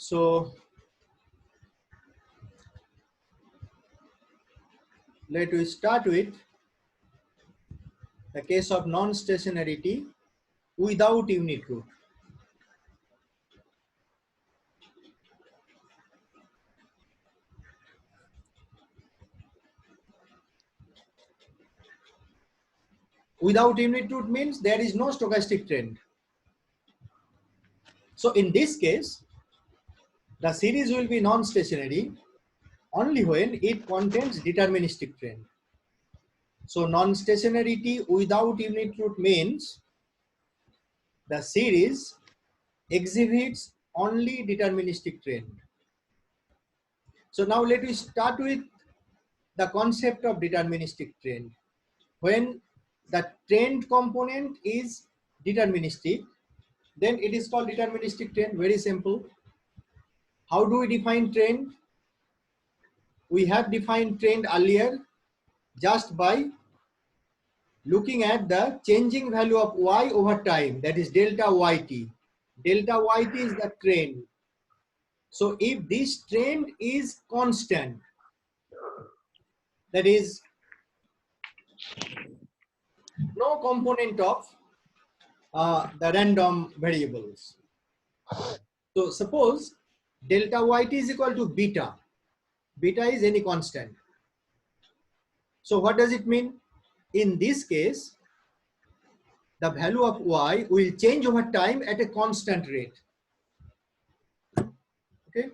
So let us start with the case of non-stationarity without unit root. Without unit root means there is no stochastic trend. So in this case, the series will be non-stationary only when it contains deterministic trend. So non-stationarity without unit root means the series exhibits only deterministic trend. So now let us start with the concept of deterministic trend. When the trend component is deterministic, then it is called deterministic trend. Very simple. How do we define trend? We have defined trend earlier just by looking at the changing value of y over time, that is delta yt. Delta yt is the trend. So if this trend is constant, that is no component of the random variables. So suppose delta yt is equal to beta. Beta is any constant. So what does it mean? In this case, the value of y will change over time at a constant rate. Okay.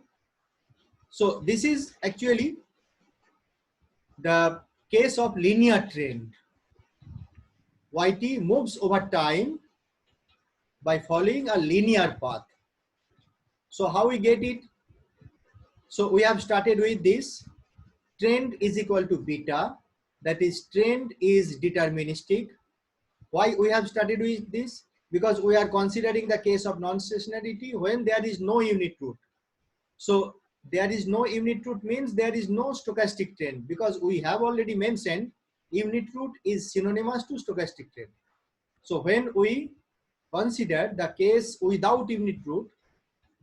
So this is actually the case of linear trend. Yt moves over time by following a linear path. So how we get it? So we have started with this. Trend is equal to beta. That is, trend is deterministic. Why we have started with this? Because we are considering the case of non-stationarity when there is no unit root. So there is no unit root means there is no stochastic trend, because we have already mentioned unit root is synonymous to stochastic trend. So when we consider the case without unit root,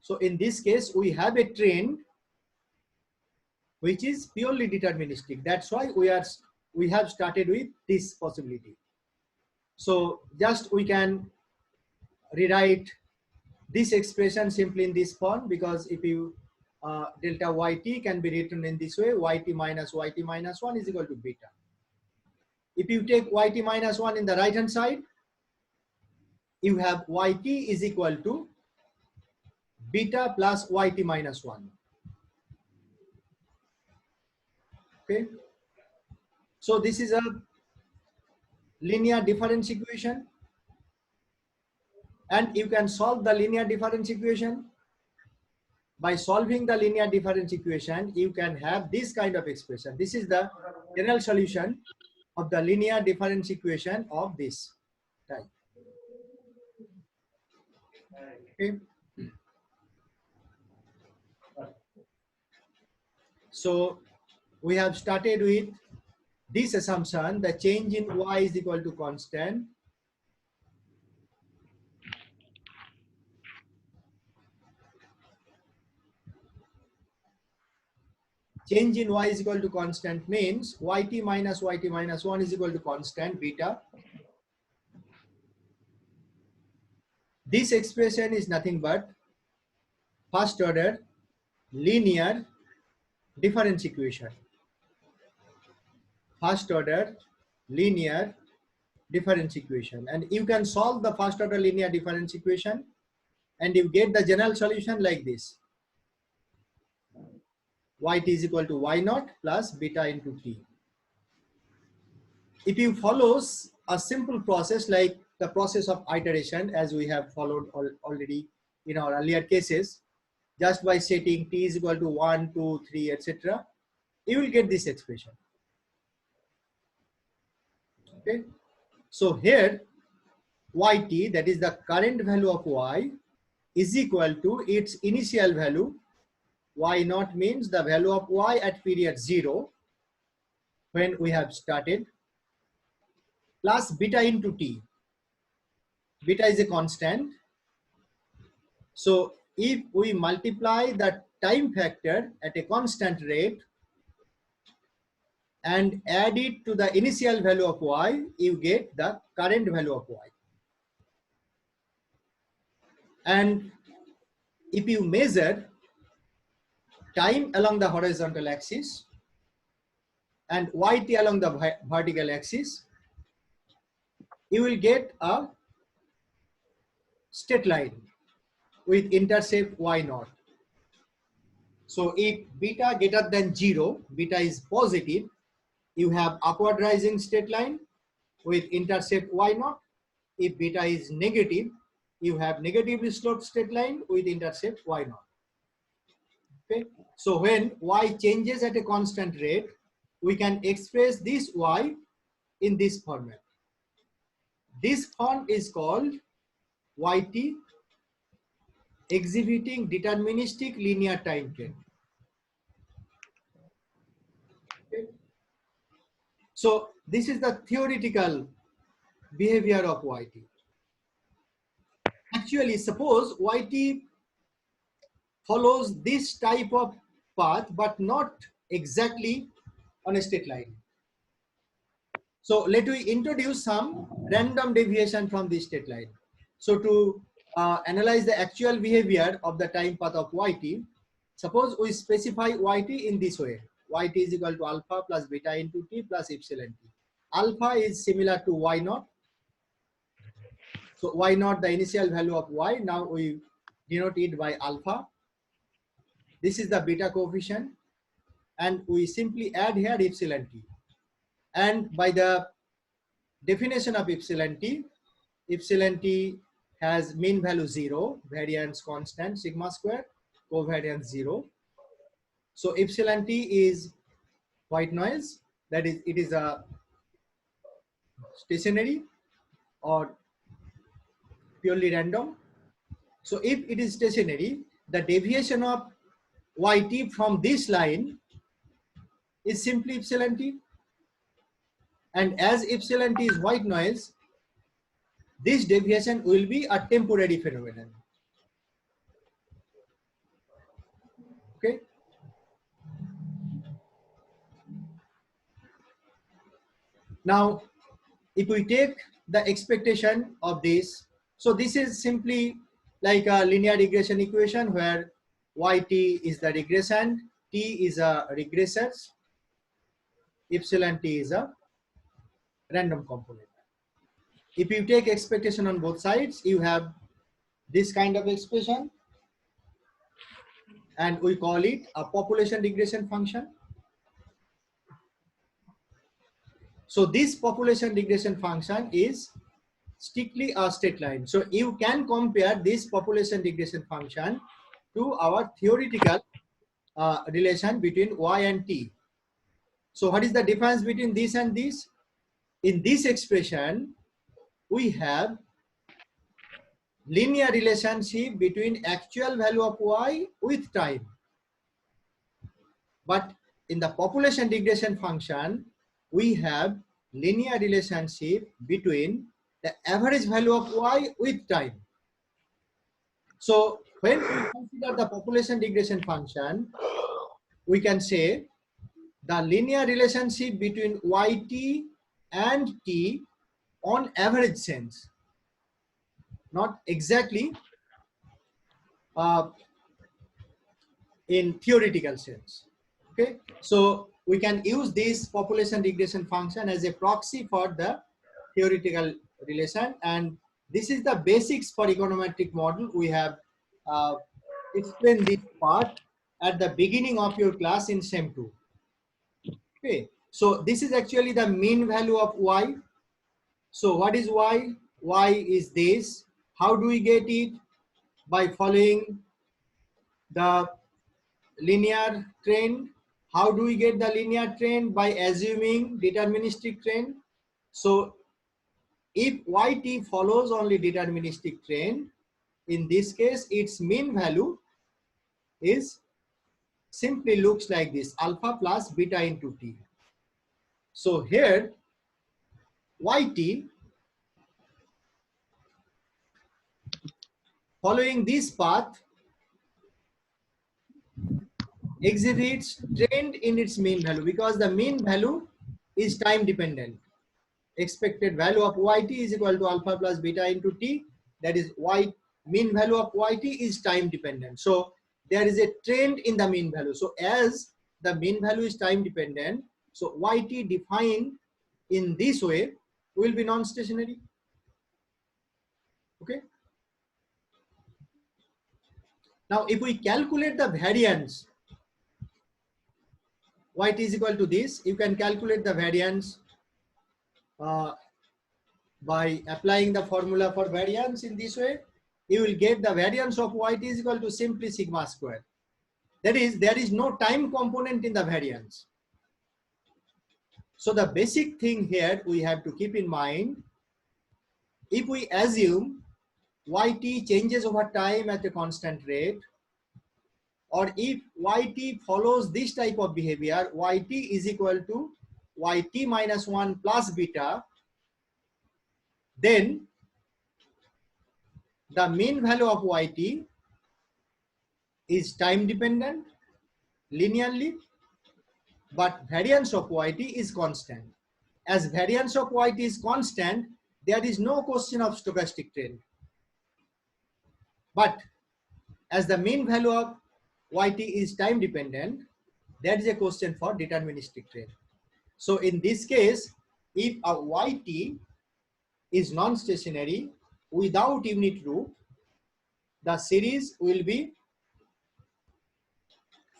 so in this case we have a trend which is purely deterministic. That's why we have started with this possibility. So just we can rewrite this expression simply in this form, because if you delta yt can be written in this way: yt minus 1 is equal to beta. If you take yt minus 1 in the right hand side, you have yt is equal to beta plus yt minus 1. Okay. So this is a linear difference equation, and you can solve the linear difference equation. By solving the linear difference equation, you can have this kind of expression. This is the general solution of the linear difference equation of this type. Okay. So we have started with this assumption: the change in y is equal to constant. Change in y is equal to constant means yt minus 1 is equal to constant beta. This expression is nothing but first order linear difference equation. First order linear difference equation, and you can solve the first order linear difference equation and you get the general solution like this: yt is equal to y naught plus beta into t. If you follow a simple process like the process of iteration, as we have followed already in our earlier cases, just by setting t is equal to 1, 2, 3, etc., you will get this expression. Okay. So here yt, that is the current value of y, is equal to its initial value. Y naught means the value of y at period 0 when we have started, plus beta into t. Beta is a constant. So if we multiply the time factor at a constant rate and add it to the initial value of y, you get the current value of y. And if you measure time along the horizontal axis and yt along the vertical axis, you will get a straight line with intercept y0. So if beta greater than 0, beta is positive, you have upward rising straight line with intercept y0. If beta is negative, you have negatively sloped straight line with intercept y0. Okay, so when y changes at a constant rate, we can express this y in this format. This form is called yt, exhibiting deterministic linear time trend. Okay. So this is the theoretical behavior of yt. Actually, suppose yt follows this type of path, but not exactly on a straight line. So let me introduce some random deviation from this straight line. So to analyze the actual behavior of the time path of yt, suppose we specify yt in this way. Yt is equal to alpha plus beta into t plus epsilon t. Alpha is similar to y0. So y0, the initial value of y, now we denote it by alpha. This is the beta coefficient, and we simply add here epsilon t. And by the definition of epsilon t has mean value 0, variance constant sigma square, covariance 0. So epsilon t is white noise, that is, it is a stationary or purely random. So if it is stationary, the deviation of yt from this line is simply epsilon t. And as epsilon t is white noise, this deviation will be a temporary phenomenon. Okay. Now, if we take the expectation of this, so this is simply like a linear regression equation where yt is the regressant, t is a regressor, epsilon t is a random component. If you take expectation on both sides, you have this kind of expression, and we call it a population regression function. So this population regression function is strictly a straight line. So you can compare this population regression function to our theoretical relation between y and t. So what is the difference between this and this? In this expression, we have linear relationship between actual value of y with time. But in the population regression function, we have linear relationship between the average value of y with time. So when we consider the population regression function, we can say the linear relationship between yt and t on average sense, not exactly in theoretical sense. Okay, so we can use this population regression function as a proxy for the theoretical relation, and this is the basics for econometric model. We have explained this part at the beginning of your class in SEM 2. Okay, so this is actually the mean value of y. So what is y? Y is this. How do we get it? By following the linear trend. How do we get the linear trend? By assuming deterministic trend. So if yt follows only deterministic trend, in this case its mean value is simply looks like this, alpha plus beta into t. So here yt following this path exhibits trend in its mean value, because the mean value is time dependent. Expected value of yt is equal to alpha plus beta into t. That is y, mean value of yt is time dependent. So there is a trend in the mean value. So as the mean value is time dependent, so yt defined in this way will be non-stationary. Okay. Now if we calculate the variance, yt is equal to this, you can calculate the variance by applying the formula for variance in this way. You will get the variance of yt is equal to simply sigma square. That is, there is no time component in the variance. So the basic thing here we have to keep in mind, if we assume yt changes over time at a constant rate, or if yt follows this type of behavior, yt is equal to yt minus 1 plus beta, then the mean value of yt is time dependent linearly, but variance of yt is constant. As variance of yt is constant, there is no question of stochastic trend. But as the mean value of yt is time dependent, there is a question for deterministic trend. So in this case, if a yt is non-stationary without unit root, the series will be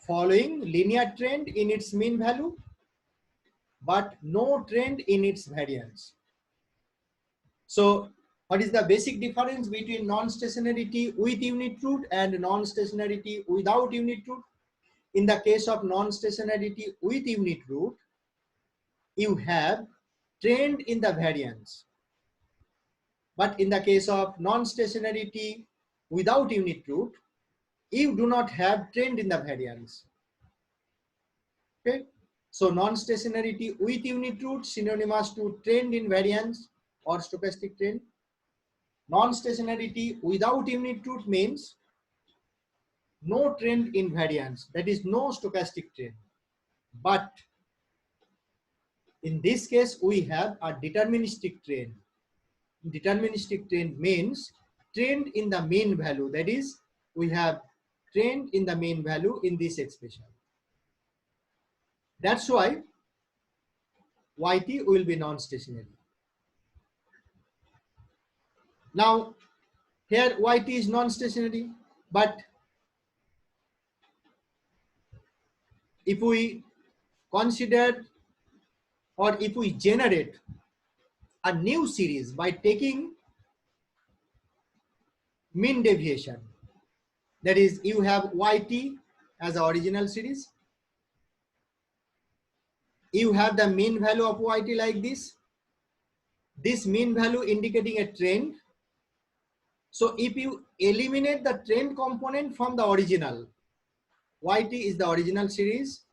following linear trend in its mean value, but no trend in its variance. So what is the basic difference between non-stationarity with unit root and non-stationarity without unit root? In the case of non-stationarity with unit root, you have trend in the variance. But in the case of non-stationarity without unit root, you do not have trend in the variance. Okay? So non-stationarity with unit root synonymous to trend in variance or stochastic trend. Non-stationarity without unit root means no trend in variance, that is no stochastic trend. But in this case, we have a deterministic trend. Deterministic trend means trend in the mean value, that is, we have trend in the mean value in this expression. That's why yt will be non-stationary. Now, here yt is non-stationary, but if we consider or if we generate a new series by taking mean deviation, that is, you have yt as the original series, you have the mean value of yt like this mean value indicating a trend. So if you eliminate the trend component from the original, yt is the original series,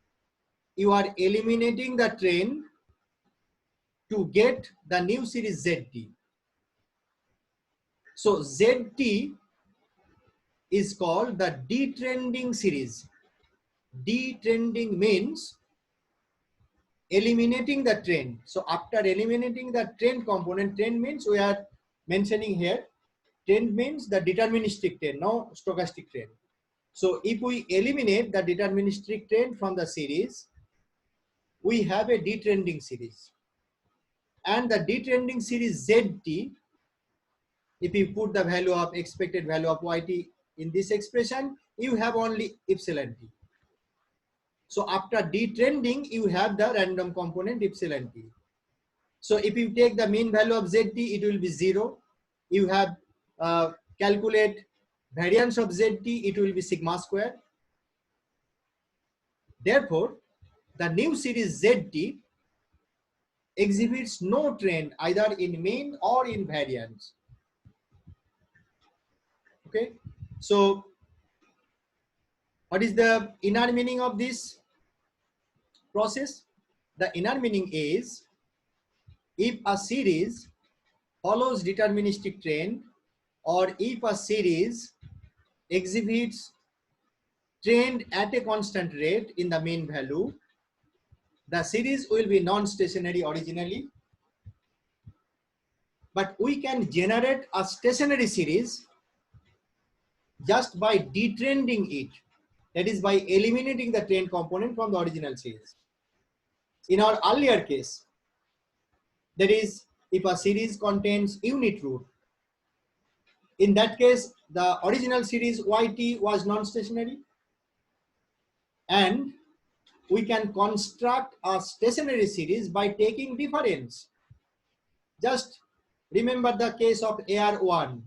you are eliminating the trend to get the new series zt. So zt is called the detrending series. Detrending means eliminating the trend. So after eliminating the trend component, trend means we are mentioning here, trend means the deterministic trend, no stochastic trend. So if we eliminate the deterministic trend from the series, we have a detrending series. And the detrending series zt, if you put the value of expected value of yt in this expression, you have only epsilon t. So after detrending, you have the random component epsilon t. So if you take the mean value of zt, it will be 0. You have calculate variance of zt, it will be sigma square. Therefore, the new series zt exhibits no trend either in mean or in variance. Okay, so what is the inner meaning of this process? The inner meaning is, if a series follows deterministic trend, or if a series exhibits trend at a constant rate in the mean value, the series will be non-stationary originally, but we can generate a stationary series just by detrending it. That is by eliminating the trend component from the original series. In our earlier case, that is, if a series contains unit root, in that case, the original series YT was non-stationary, and we can construct a stationary series by taking difference. Just remember the case of AR1,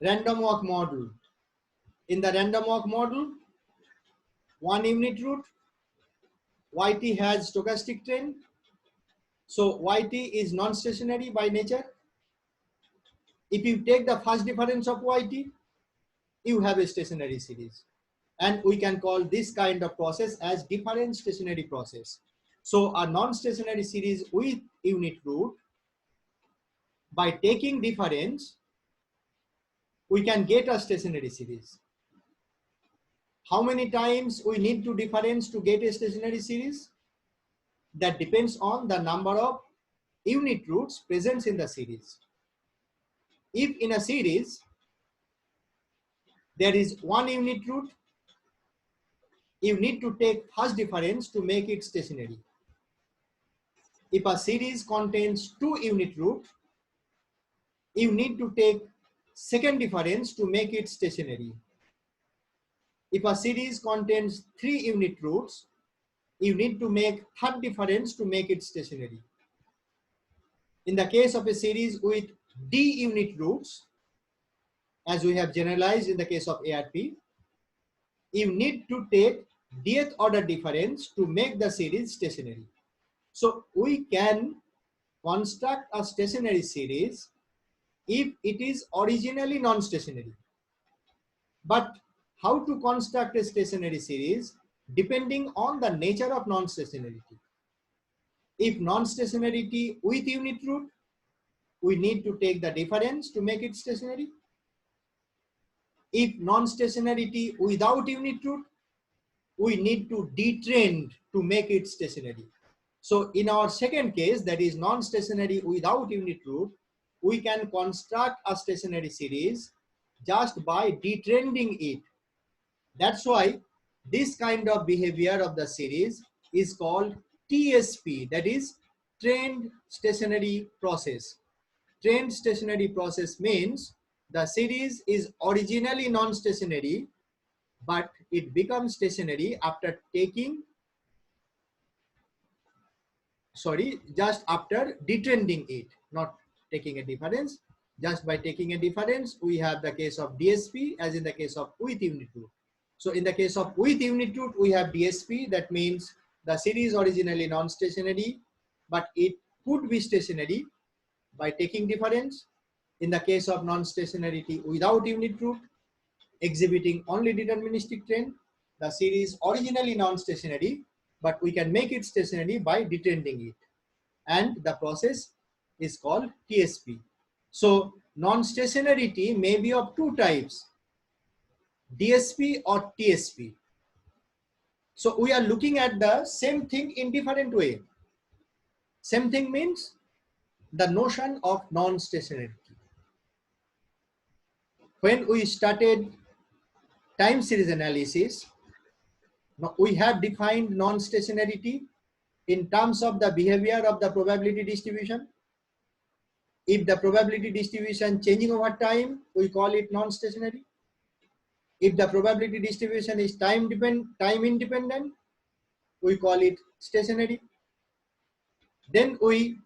random walk model. In the random walk model, one unit root, YT has stochastic trend. So YT is non-stationary by nature. If you take the first difference of YT, you have a stationary series. And we can call this kind of process as different stationary process. So a non-stationary series with unit root, by taking difference, we can get a stationary series. How many times we need to difference to get a stationary series? That depends on the number of unit roots present in the series. If in a series there is one unit root, you need to take first difference to make it stationary. If a series contains two unit roots, you need to take second difference to make it stationary. If a series contains three unit roots, you need to make third difference to make it stationary. In the case of a series with d unit roots, as we have generalized in the case of ARP, you need to take dth order difference to make the series stationary. So we can construct a stationary series if it is originally non-stationary. But how to construct a stationary series depending on the nature of non-stationarity. If non-stationarity with unit root, we need to take the difference to make it stationary. If non-stationarity without unit root, we need to detrend to make it stationary. So in our second case, that is non-stationary without unit root, we can construct a stationary series just by detrending it. That's why this kind of behavior of the series is called TSP, that is trend stationary process. Trend stationary process means the series is originally non-stationary, but it becomes stationary after taking, just after detrending it, not taking a difference. Just by taking a difference, we have the case of DSP as in the case of with unit root. So in the case of with unit root, we have DSP. That means the series originally non-stationary, but it could be stationary by taking difference. In the case of non-stationarity without unit root, exhibiting only deterministic trend, the series originally non-stationary, but we can make it stationary by detrending it. And the process is called TSP. So non-stationarity may be of two types, DSP or TSP. So we are looking at the same thing in different way. Same thing means the notion of non-stationarity. When we started time series analysis, we have defined non-stationarity in terms of the behavior of the probability distribution. If the probability distribution changing over time, we call it non-stationary. If the probability distribution is time independent, we call it stationary. Then we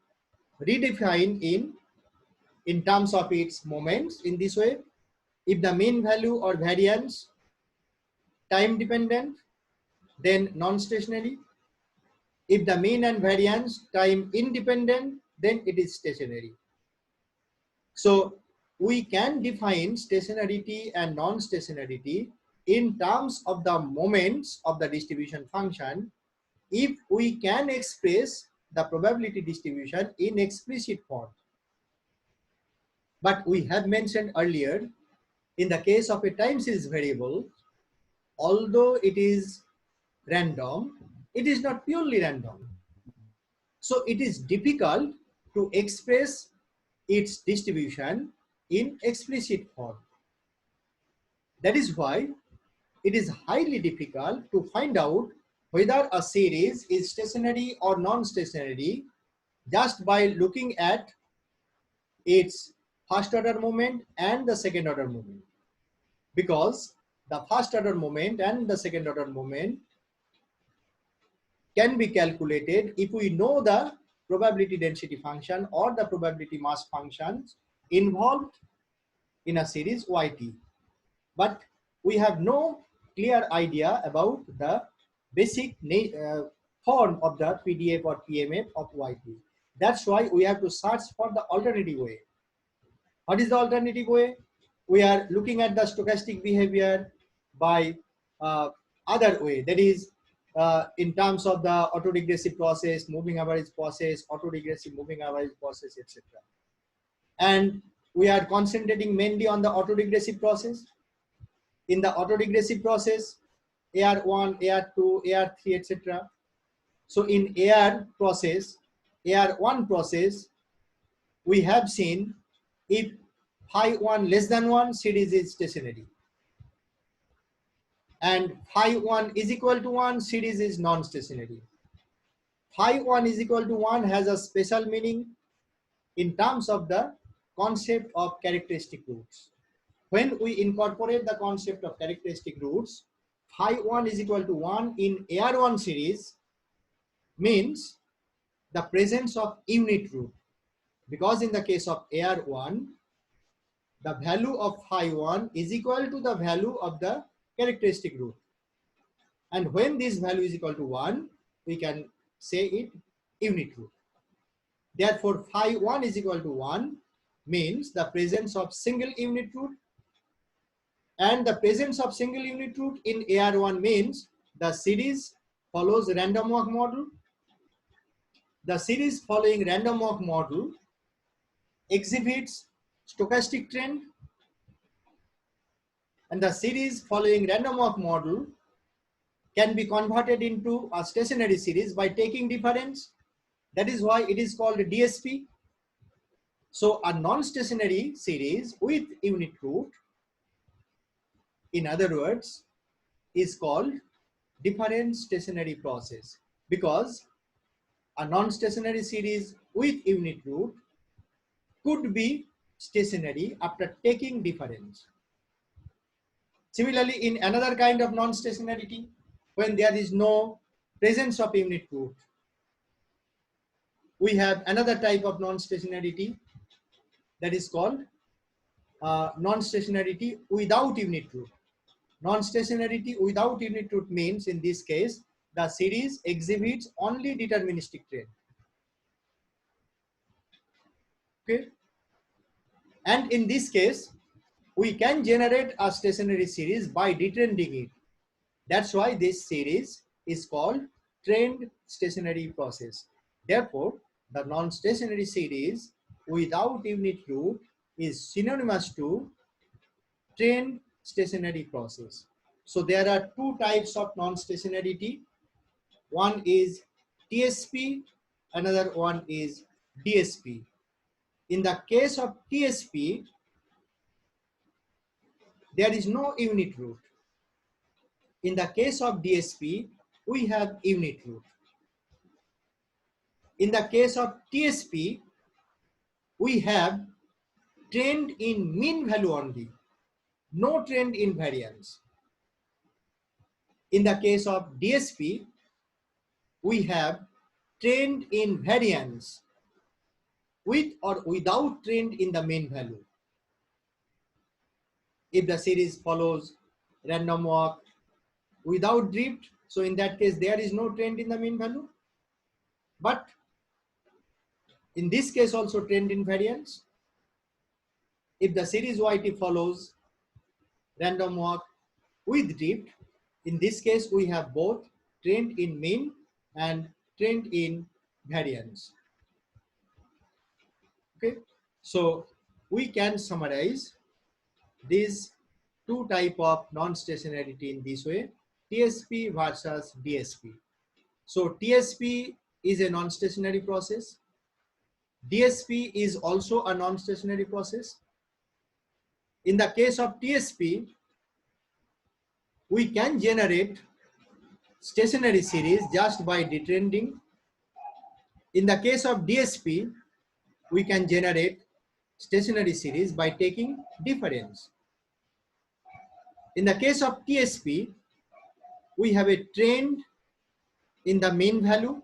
redefine in terms of its moments in this way. If the mean value or variance time dependent, then non-stationary. If the mean and variance time independent, then it is stationary. So we can define stationarity and non-stationarity in terms of the moments of the distribution function if we can express the probability distribution in explicit form. But we have mentioned earlier, in the case of a time series variable, although it is random, it is not purely random. So it is difficult to express its distribution in explicit form. That is why it is highly difficult to find out whether a series is stationary or non-stationary just by looking at its first order moment and the second order moment, because the first order moment and the second order moment can be calculated if we know the probability density function or the probability mass functions involved in a series YT. But we have no clear idea about the basic form of the PDF or PMF of YT. That's why we have to search for the alternative way. What is the alternative way? We are looking at the stochastic behavior by other way, that is in terms of the autoregressive process, moving average process, autoregressive moving average process, etc. And we are concentrating mainly on the autoregressive process. In the autoregressive process, AR1, AR2, AR3, etc. So in AR1 process, we have seen if phi 1 less than 1, series is stationary. And phi 1 is equal to 1, series is non-stationary. Phi 1 is equal to 1 has a special meaning in terms of the concept of characteristic roots. When we incorporate the concept of characteristic roots, phi 1 is equal to 1 in AR1 series means the presence of unit root. Because in the case of AR1, the value of phi 1 is equal to the value of the characteristic root. And when this value is equal to 1, we can say it unit root. Therefore, phi 1 is equal to 1 means the presence of single unit root, and the presence of single unit root in AR1 means the series follows random walk model. The series following random walk model exhibits stochastic trend, and the series following random walk model can be converted into a stationary series by taking difference. That is why it is called DSP. So a non-stationary series with unit root, in other words, is called different stationary process, because a non-stationary series with unit root could be stationary after taking difference. Similarly, in another kind of non-stationarity, when there is no presence of unit root, we have another type of non-stationarity that is called non-stationarity without unit root. Non-stationarity without unit root means, in this case, the series exhibits only deterministic trend. Okay, and in this case, we can generate a stationary series by detrending it. That's why this series is called trend stationary process. Therefore, the non-stationary series without unit root is synonymous to trend stationary process. So there are two types of non-stationarity. One is TSP, another one is DSP. In the case of TSP, there is no unit root. In the case of DSP, we have unit root. In the case of TSP, we have trend in mean value only, no trend in variance. In the case of DSP, we have trend in variance with or without trend in the mean value. If the series follows random walk without drift, so in that case there is no trend in the mean value. But in this case also trend in variance. If the series YT follows random walk with drift, in this case we have both trend in mean and trend in variance. Okay, so we can summarize these two type of non-stationarity in this way, TSP versus DSP. So TSP is a non-stationary process. DSP is also a non-stationary process. In the case of TSP, we can generate stationary series just by detrending. In the case of DSP, we can generate stationary series by taking difference. In the case of TSP, we have a trend in the mean value,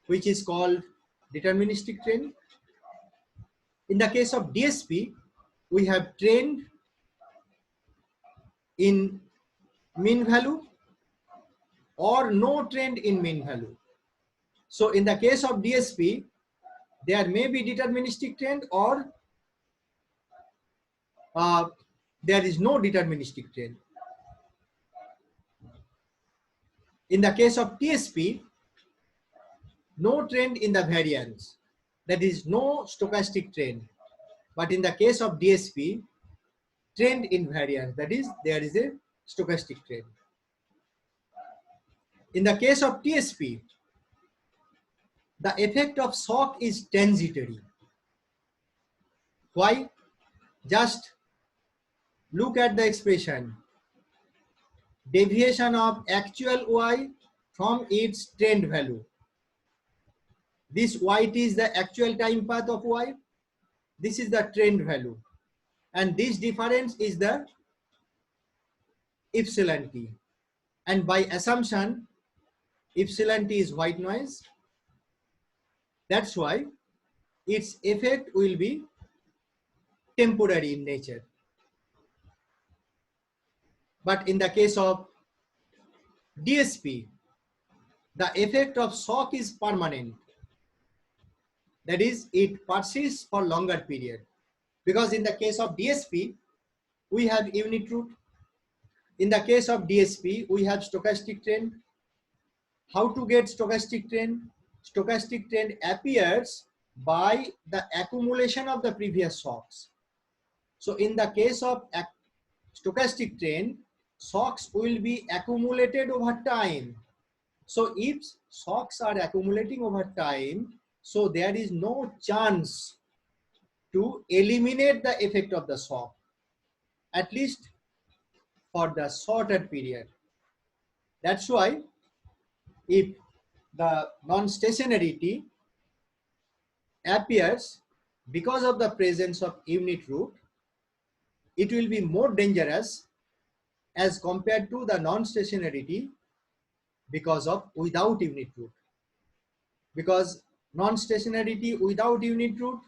which is called deterministic trend. In the case of DSP, we have trend in mean value or no trend in mean value. So in the case of DSP, there may be deterministic trend or there is no deterministic trend. In the case of TSP, no trend in the variance, that is no stochastic trend. But in the case of DSP, trend in variance, that is there is a stochastic trend. In the case of TSP, the effect of shock is transitory. Why? Just look at the expression, deviation of actual y from its trend value. This yt is the actual time path of y. This is the trend value. And this difference is the epsilon t. And by assumption, epsilon t is white noise. That's why its effect will be temporary in nature. But in the case of DSP, the effect of shock is permanent. That is, it persists for longer period. Because in the case of DSP, we have unit root. In the case of DSP, we have stochastic trend. How to get stochastic trend? Stochastic trend appears by the accumulation of the previous shocks. So in the case of stochastic trend, shocks will be accumulated over time. So if shocks are accumulating over time, so there is no chance to eliminate the effect of the shock, at least for the shorter period. That's why if the non-stationarity appears because of the presence of unit root, it will be more dangerous as compared to the non-stationarity because of without unit root. Because non-stationarity without unit root,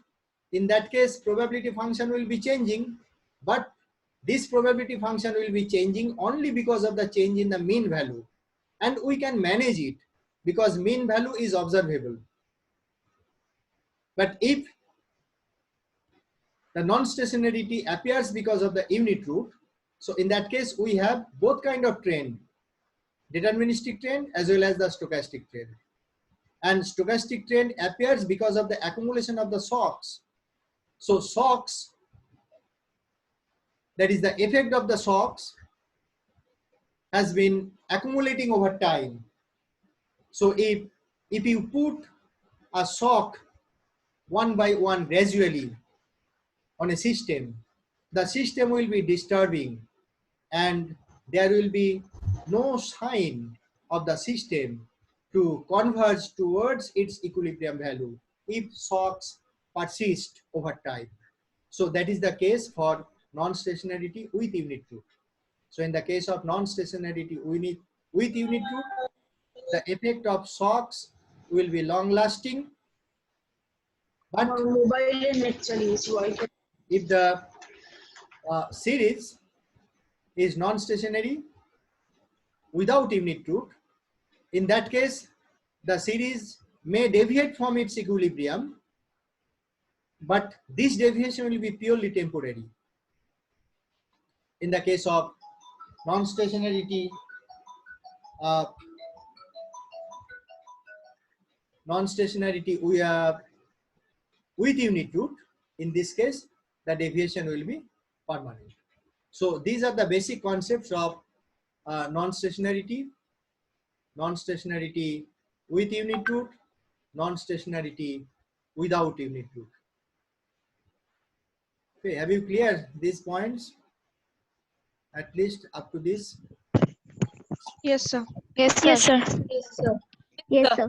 in that case probability function will be changing, but this probability function will be changing only because of the change in the mean value, and we can manage it because mean value is observable. But if the non-stationarity appears because of the unit root, so in that case we have both kind of trend, deterministic trend as well as the stochastic trend. And stochastic trend appears because of the accumulation of the shocks. So shocks, that is the effect of the shocks, has been accumulating over time. So if you put a shock one by one gradually on a system, the system will be disturbing and there will be no sign of the system to converge towards its equilibrium value if shocks persist over time. So that is the case for non-stationarity with unit root. So in the case of non-stationarity with unit root, the effect of shocks will be long lasting. But if the series is non-stationary without unit root, in that case, the series may deviate from its equilibrium, but this deviation will be purely temporary. In the case of non-stationarity with unit root, in this case, the deviation will be permanent. So these are the basic concepts of non-stationarity, non-stationarity with unit root, non-stationarity without unit root. Okay, have you clear these points at least up to this? Yes, sir. Yes, sir. Yes, sir. Yes, sir. Yes, sir.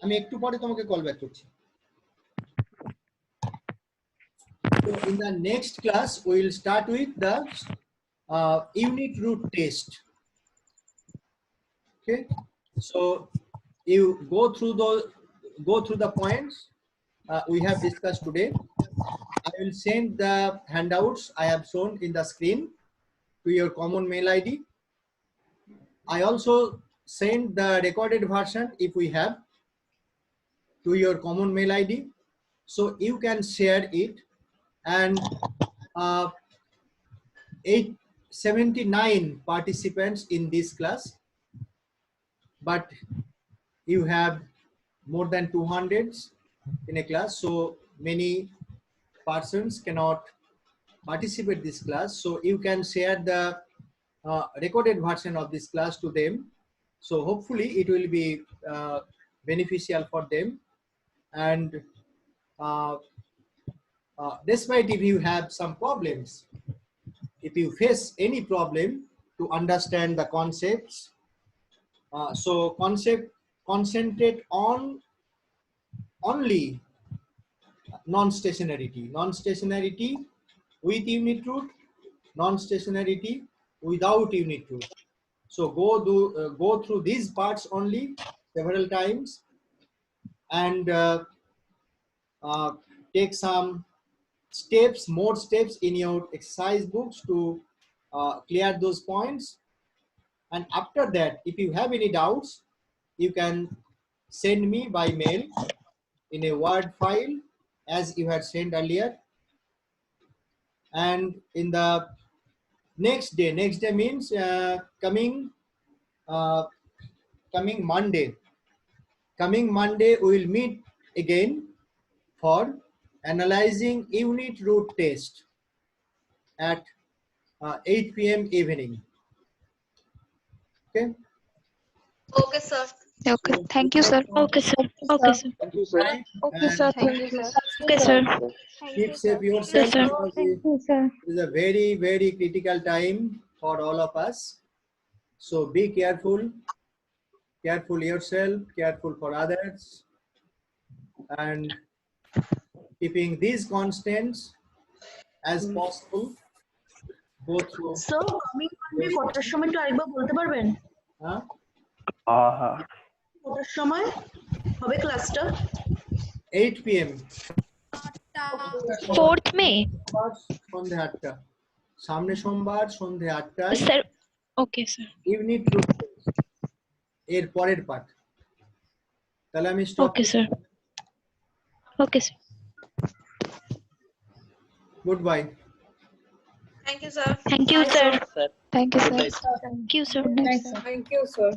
আমি একটু পরে তোমাকে call back করছি। So in the next class we will start with the unit root test. Okay, so you go through the points we have discussed today. I will send the handouts I have shown in the screen to your common mail ID. I also send the recorded version if we have to your common mail ID, so you can share it. And 879 participants in this class, but you have more than 200s in a class, so many persons cannot participate this class. So you can share the recorded version of this class to them, so hopefully it will be beneficial for them. And despite if you have some problems, if you face any problem to understand the concepts, so concentrate on only non-stationarity with unit root, non-stationarity without unit root. So go through these parts only several times, and take some more steps in your exercise books to clear those points. And after that, if you have any doubts, you can send me by mail in a Word file as you had sent earlier. And in the next day means coming Monday we will meet again for analyzing unit root test at 8 p.m. evening. Okay. Okay, sir. Okay. Thank you, sir. Okay, sir. Okay, sir. Thank you, sir. Okay, sir. And Thank you. Okay, sir. keep safe Yes, yourself, sir. because Thank you, sir. it is a very, very critical time for all of us. So be careful yourself, careful for others, and keeping these constants as possible. Go through. So, আমি Monday কটার সময় একটু আরেকবার বলতে পারবেন? Huh? কটার সময় হবে ক্লাসটা? 8 p.m. 4th May. সন্ধ্যে 8টা, সামনে সোমবার সন্ধ্যে 8টায় Sir. Okay, sir. Unit root এর পরের পাঠ। তাহলে আমি stop. Okay, sir. Okay, sir. Good bye. Thank you, sir. Thank you, sir. Sir. Thank you, Good sir. night. Thank you, sir. Thank you, sir.